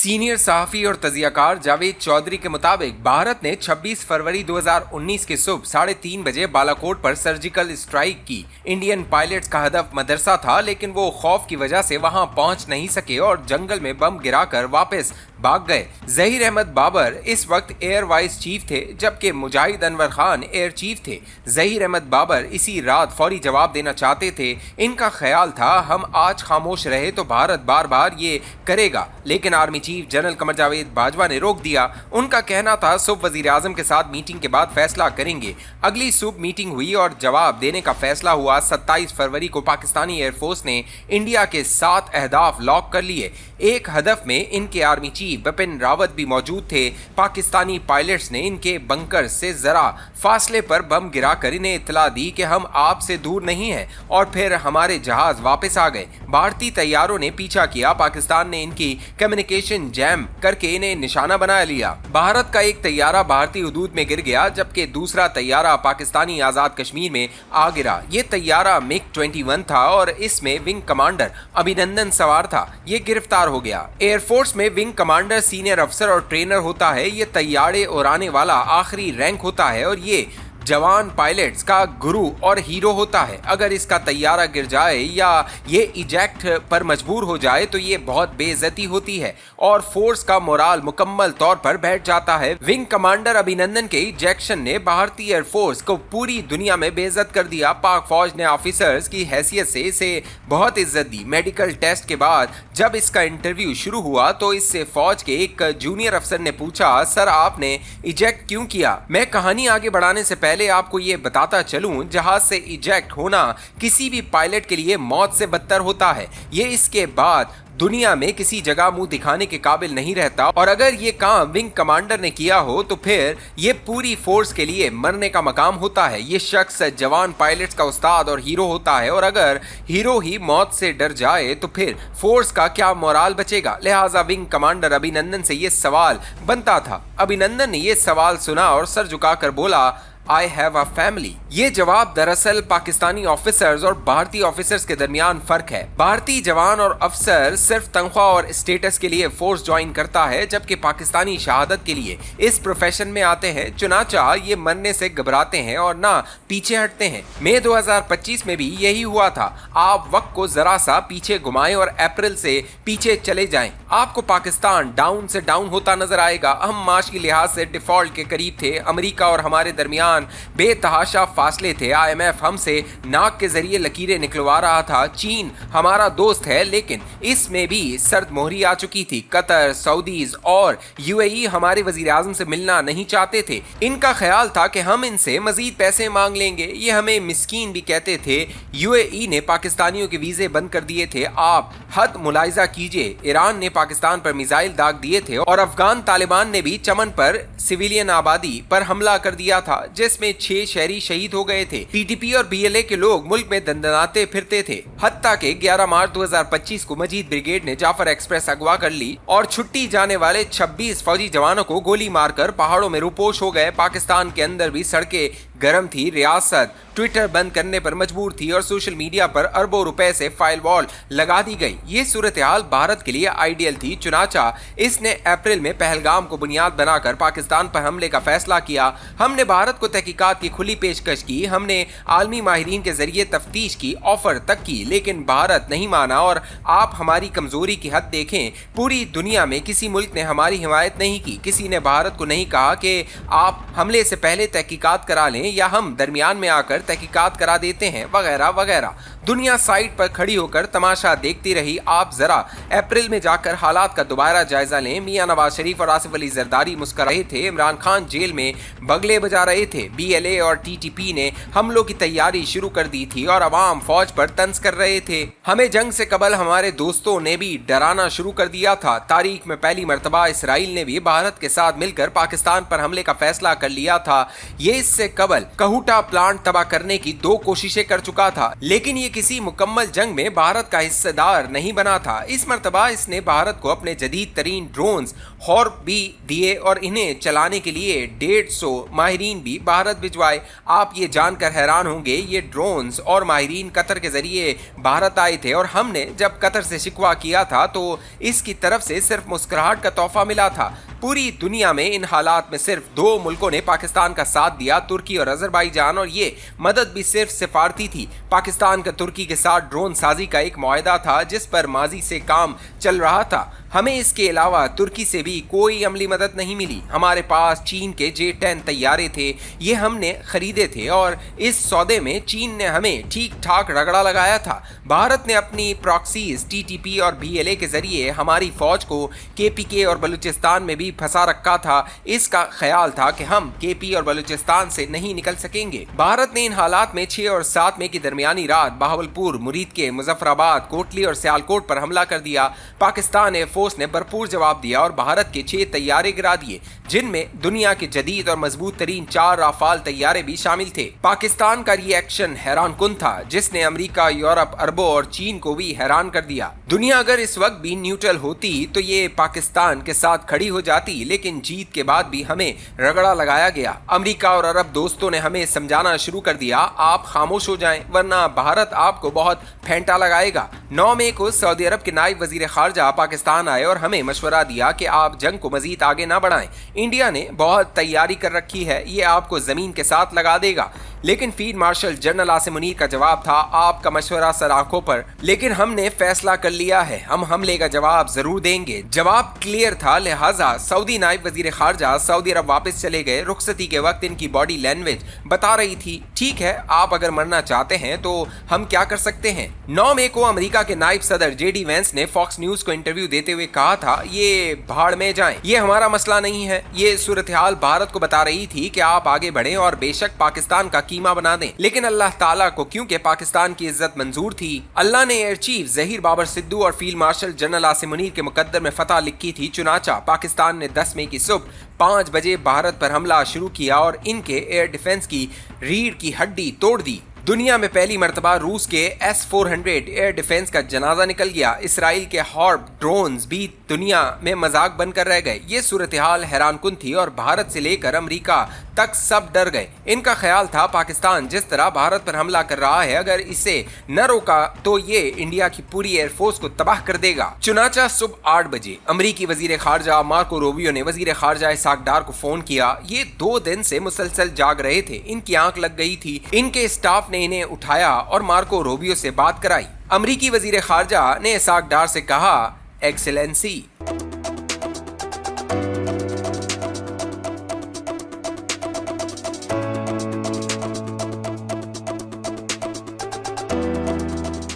Senior सहाफी और तजियाकार जावेद चौधरी के मुताबिक भारत ने 26 फरवरी 2019 के सुबह 3:30 बजे बालाकोट पर सर्जिकल स्ट्राइक की। इंडियन पायलट्स का हदफ मदरसा था, लेकिन वो खौफ की वजह से वहां पहुंच नहीं सके और जंगल में बम गिराकर वापस भाग गए। जहीर अहमद बाबर इस वक्त एयर वाइस चीफ थे, जबकि मुजाहिद अनवर खान एयर चीफ थे। जहीर अहमद बाबर इसी रात फौरी जवाब देना चाहते थे। इनका ख्याल था हम आज खामोश रहे तो भारत बार बार ये करेगा, लेकिन army chief general Qamar Javed Bajwa ने रोक दिया। उनका कहना था सुबह वजीर आजम के साथ मीटिंग के बाद फैसला करेंगे। अगली सुबह मीटिंग हुई और जवाब देने का फैसला हुआ। 27 फरवरी को पाकिस्तानी एयरफोर्स ने इंडिया के 7 अहदाफ लॉक कर लिए। एक हदफ में इनके आर्मी चीफ बिपिन रावत भी मौजूद थे। पाकिस्तानी पायलट्स ने इनके बंकर से जरा फासले पर बम गिराकर इन्हें इत्तला दी कि हम आपसे दूर नहीं हैं, और फिर हमारे जहाज वापस आ गए। भारतीय तैयारों ने पीछा किया। पाकिस्तान ने इनकी कम्युनिकेशन जैम करके इन्हें निशाना बना लिया। भारत का एक तैयारा भारतीय हुदूद में गिर गया, जबकि दूसरा तैयारा पाकिस्तानी आजाद कश्मीर में आ गिरा। ये तैयारा MiG-21 था और इसमें विंग कमांडर अभिनंदन सवार था। ये गिरफ्तार हो गया। एयरफोर्स में विंग कमांडर सीनियर अफसर और ट्रेनर होता है। ये तैयारे उड़ाने वाला आखिरी रैंक होता है और ये जवान पायलट्स का गुरु और हीरो होता है। अगर इसका तैयारा गिर जाए या ये इजेक्ट पर मजबूर हो जाए तो ये बहुत बेइज्जती होती है और फोर्स का मोराल मुकम्मल तौर पर बैठ जाता है। विंग कमांडर अभिनंदन के इजेक्शन ने भारतीय एयरफोर्स को पूरी दुनिया में बेइज्जत कर दिया। पाक फौज ने ऑफिसर्स की हैसियत से इसे बहुत इज्जत दी। मेडिकल टेस्ट के बाद जब इसका इंटरव्यू शुरू हुआ तो इससे फौज के एक जूनियर अफसर ने पूछा, सर आपने इजेक्ट क्यों किया? मैं कहानी आगे बढ़ाने से पहले आपको ये बताता चलूं, जहाज से इजेक्ट होना किसी भी पायलट के लिए मौत से बदतर होता है। ये इसके बाद दुनिया में किसी जगह मुंह दिखाने के काबिल नहीं रहता, और अगर ये काम विंग कमांडर ने किया हो तो फिर ये पूरी फोर्स के लिए मरने का मकाम होता है। ये शख्स जवान पायलट्स का उस्ताद और हीरो होता है, और अगर हीरो ही मौत से डर जाए तो फिर फोर्स का क्या मोराल बचेगा? लिहाजा विंग कमांडर अभिनंदन से ये सवाल बनता था। अभिनंदन ने ये सवाल सुना और सर झुकाकर बोला, आई हैव अ फैमिली। ये जवाब दरअसल पाकिस्तानी ऑफिसर्स और भारतीय ऑफिसर्स के दरमियान फर्क है। भारतीय जवान और अफसर सिर्फ तनख्वाह और स्टेटस के लिए फोर्स ज्वाइन करता है, जबकि पाकिस्तानी शहादत के लिए इस प्रोफेशन में आते हैं। चुनाचा ये मरने से घबराते हैं और ना पीछे हटते हैं। मई 2025 में भी यही हुआ था। आप वक्त को जरा सा पीछे घुमाएं और अप्रैल से पीछे चले जाएं, आपको पाकिस्तान डाउन से डाउन होता नजर आएगा। हम माशी लिहाज से डिफॉल्ट के करीब थे। अमेरिका और हमारे दरमियान बेतहाशा फासले थे। IMF हमसे नाक के जरिए लकीरें निकलवा रहा था। चीन हमारा दोस्त है, लेकिन इसमें भी सर्द मोहरी आ चुकी थी। कतर, सऊदीज और UAE हमारे वजीर आजम से मिलना नहीं चाहते थे। इनका ख्याल था कि हम इनसे मजीद पैसे मांग लेंगे। ये हमें मिस्कीन भी कहते थे। UAE ने पाकिस्तानियों के वीजे बंद कर दिए थे। आप हद मुलाहिजा कीजिए, ईरान ने पाकिस्तान पर मिसाइल दाग दिए थे और अफगान तालिबान ने भी चमन पर सिविलियन आबादी पर हमला कर दिया था, जिसमें 6 शहरी शहीद हो गए थे। TTP और BLA के लोग मुल्क में दंदनाते फिरते थे। हत्ता के 11 मार्च 2025 को मजीद ब्रिगेड ने जाफर एक्सप्रेस अगवा कर ली और छुट्टी जाने वाले 26 फौजी जवानों को गोली मारकर पहाड़ों में रुपोश हो गए। पाकिस्तान के अंदर भी सड़कें गर्म थी। रियासत ट्विटर बंद करने पर मजबूर थी और सोशल मीडिया पर अरबों रुपए से फाइल वॉल लगा दी गई। ये सूरत हाल भारत के लिए आइडियल थी। चुनाचा इसने अप्रैल में पहलगाम को बुनियाद बनाकर पाकिस्तान पर हमले का फैसला किया। हमने भारत को तहकीकात की खुली पेशकश की। हमने आलमी माहिरीन के जरिए तफ्तीश की ऑफर तक की, लेकिन भारत नहीं माना। और आप हमारी कमजोरी की हद देखें, पूरी दुनिया में किसी मुल्क ने हमारी हिमायत नहीं की। किसी ने भारत को नहीं कहा कि आप हमले से पहले तहकीकात करा लें या हम दरमियान में आकर तहकीकात करा देते हैं, वगैरह वगैरह। दुनिया साइड पर खड़ी होकर तमाशा देखती रही। आप जरा अप्रैल में जाकर हालात का दोबारा जायजा लें। मियां नवाज शरीफ और आसिफ अली जरदारी मुस्कुरा रहे थे। इमरान खान जेल में बगले बजा रहे थे। BLA और TTP ने हमलों की तैयारी शुरू कर दी थी और अवाम फौज पर तंज कर रहे थे। हमें जंग से कबल हमारे दोस्तों ने भी डराना शुरू कर दिया था। तारीख में पहली मरतबा इसराइल ने भी भारत के साथ मिलकर पाकिस्तान पर हमले का फैसला कर लिया था। ये इससे कबल कहूटा प्लांट तबाह करने की 2 कोशिशें कर चुका था, लेकिन ये किसी मुकम्मल जंग में भारत का हिस्सेदार नहीं बना था। इस मर्तबा इसने भारत को अपने जदीद तरीन ड्रोन्स हॉर्प भी दिए और इन्हें चलाने के लिए 150 माहिरीन भी भारत भिजवाए। आप ये जानकर हैरान होंगे, ये ड्रोन्स और माहिरीन कतर के जरिए भारत आए थे और हमने जब कतर से शिकवा किया था तो इसकी तरफ से सिर्फ मुस्कुराहट का तोहफा मिला था। पूरी दुनिया में इन हालात में सिर्फ 2 मुल्कों ने पाकिस्तान का साथ दिया, तुर्की और अजरबैजान, और ये मदद भी सिर्फ सिफारती थी। पाकिस्तान का तुर्की के साथ ड्रोन साजी का एक मुआहदा था जिस पर माजी से काम चल रहा था। हमें इसके अलावा तुर्की से भी कोई अमली मदद नहीं मिली। हमारे पास चीन के J-10 तैयारे थे, ये हमने खरीदे थे और इस सौदे में चीन ने हमें ठीक ठाक रगड़ा लगाया था। भारत ने अपनी प्रॉक्सीज TTP और BLA के जरिए हमारी फौज को KPK और बलूचिस्तान में भी फंसा रखा था। इसका ख्याल था कि हम KP और बलूचिस्तान से नहीं निकल सकेंगे। भारत ने इन हालात में 6 और 7 मई की दरमियानी रात बहावलपुर, मुरीद के मुजफ्फराबाद, कोटली और सियालकोट पर हमला कर दिया। पाकिस्तान एयरफोर्स ने भरपूर जवाब दिया और भारत के 6 तैयारे गिरा दिए, जिनमें दुनिया के जदीद और मजबूत तरीन 4 राफाल तैयारे भी शामिल थे। पाकिस्तान का रिएक्शन हैरान कुन था, जिसने अमेरिका, यूरोप, अरबों और चीन को भी हैरान कर दिया। दुनिया अगर इस वक्त भी न्यूट्रल होती तो ये पाकिस्तान के साथ खड़ी हो जाती, लेकिन जीत के बाद भी हमें रगड़ा लगाया गया। अमेरिका और अरब दोस्तों ने हमें समझाना शुरू कर दिया, आप खामोश हो जाएं वरना भारत आपको बहुत फेंटा लगाएगा। 9 मई को सऊदी अरब के नायब वजीर खारजा पाकिस्तान आए और हमें मशवरा दिया कि आप जंग को मजीद आगे ना बढ़ाएं। इंडिया ने बहुत तैयारी कर रखी है, ये आपको जमीन के साथ लगा देगा। लेकिन field marshal general Asim Munir का जवाब था, आपका मशवरा सर आंखों पर, लेकिन हमने फैसला कर लिया है, हम हमले का जवाब जरूर देंगे। जवाब क्लियर था, लिहाजा सऊदी नायब वजीर खारजा सऊदी अरब वापस चले गए। रुखसती के वक्त इनकी बॉडी लैंग्वेज बता रही थी, ठीक है आप अगर मरना चाहते हैं तो हम क्या कर सकते हैं। 9 मई को अमेरिका के नायब सदर JD वेंस ने फॉक्स न्यूज को इंटरव्यू देते हुए कहा था, ये भाड़ में जाएं, ये हमारा मसला नहीं है। ये सूरत हाल भारत को बता रही थी कि आप आगे बढ़ें और बेशक पाकिस्तान का कीमा बना दें, लेकिन अल्लाह ताला को क्योंकि पाकिस्तान की इज्जत मंजूर थी, अल्लाह ने एयर चीफ जहीर बाबर सिद्धू और field marshal general Asim Munir के मुकद्दर में फतह लिखी थी। चुनाचा पाकिस्तान ने 10 मई की सुबह 5 बजे भारत पर हमला शुरू किया और इनके एयर डिफेंस की रीढ़ की हड्डी तोड़ दी। दुनिया में पहली मर्तबा रूस के S-400 एयर डिफेंस का जनाजा निकल गया। इसराइल के हॉर्प ड्रोन्स भी दुनिया में मजाक बनकर रह गए। ये सूरत हाल हैरान कुन थी और भारत से लेकर अमेरिका तक सब डर गए। इनका ख्याल था पाकिस्तान जिस तरह भारत पर हमला कर रहा है, अगर इसे न रोका तो ये इंडिया की पूरी एयरफोर्स को तबाह कर देगा। चुनाचा सुबह 8 बजे अमरीकी वजीर खारजा मार्को रूबियो ने वजीर खारजा इसहाक डार को फोन किया। ये 2 दिन से मुसलसल जाग रहे थे, इनकी आंख लग गई थी। इनके स्टाफ ने इन्हें उठाया और मार्को रूबियो से बात कराई। अमरीकी वजीर खारजा ने इसहाक डार से कहा, एक्सेलेंसी